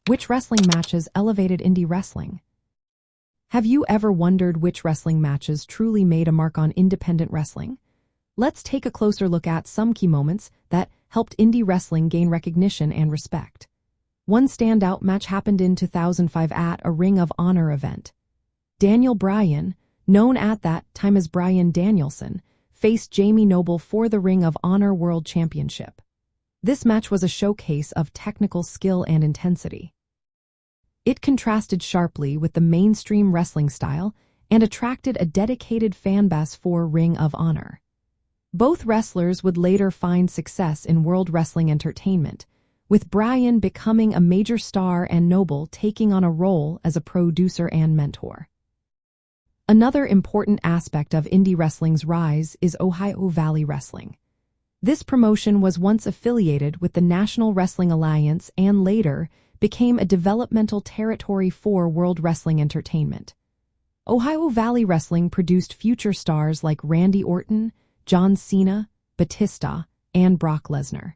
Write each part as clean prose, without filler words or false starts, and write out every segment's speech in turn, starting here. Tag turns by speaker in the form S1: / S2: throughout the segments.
S1: Which wrestling matches elevated indie wrestling? Have you ever wondered which wrestling matches truly made a mark on independent wrestling? Let's take a closer look at some key moments that helped indie wrestling gain recognition and respect. One standout match happened in 2005 at a Ring of Honor event. Daniel Bryan, known at that time as Bryan Danielson, faced Jamie Noble for the Ring of Honor World Championship. This match was a showcase of technical skill and intensity. It contrasted sharply with the mainstream wrestling style and attracted a dedicated fan base for Ring of Honor. Both wrestlers would later find success in World Wrestling Entertainment, with Bryan becoming a major star and Noble taking on a role as a producer and mentor. Another important aspect of indie wrestling's rise is Ohio Valley Wrestling. This promotion was once affiliated with the National Wrestling Alliance and later became a developmental territory for World Wrestling Entertainment. Ohio Valley Wrestling produced future stars like Randy Orton, John Cena, Batista, and Brock Lesnar.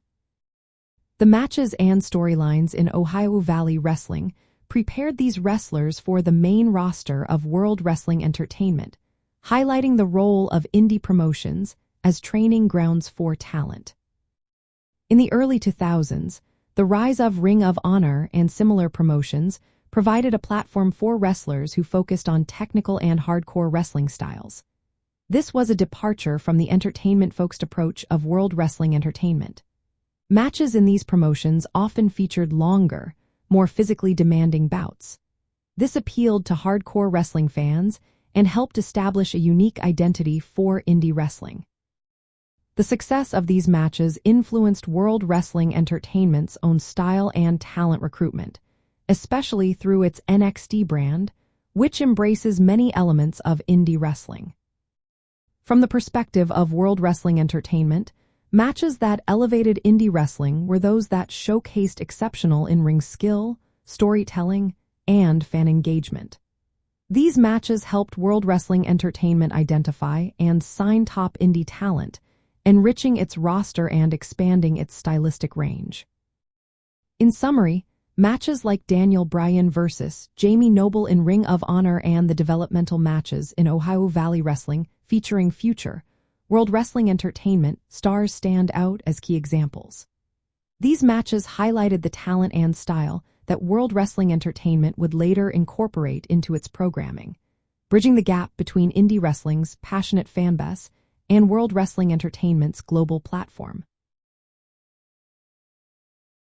S1: The matches and storylines in Ohio Valley Wrestling prepared these wrestlers for the main roster of World Wrestling Entertainment, highlighting the role of indie promotions as training grounds for talent. In the early 2000s, the rise of Ring of Honor and similar promotions provided a platform for wrestlers who focused on technical and hardcore wrestling styles. This was a departure from the entertainment-focused approach of World Wrestling Entertainment. Matches in these promotions often featured longer, more physically demanding bouts. This appealed to hardcore wrestling fans and helped establish a unique identity for indie wrestling. The success of these matches influenced World Wrestling Entertainment's own style and talent recruitment, especially through its NXT brand, which embraces many elements of indie wrestling. From the perspective of World Wrestling Entertainment, matches that elevated indie wrestling were those that showcased exceptional in-ring skill, storytelling, and fan engagement. These matches helped World Wrestling Entertainment identify and sign top indie talent, enriching its roster and expanding its stylistic range. In summary, matches like Daniel Bryan vs. Jamie Noble in Ring of Honor and the developmental matches in Ohio Valley Wrestling featuring future World Wrestling Entertainment stars stand out as key examples. These matches highlighted the talent and style that World Wrestling Entertainment would later incorporate into its programming, bridging the gap between indie wrestling's passionate fan base and World Wrestling Entertainment's global platform.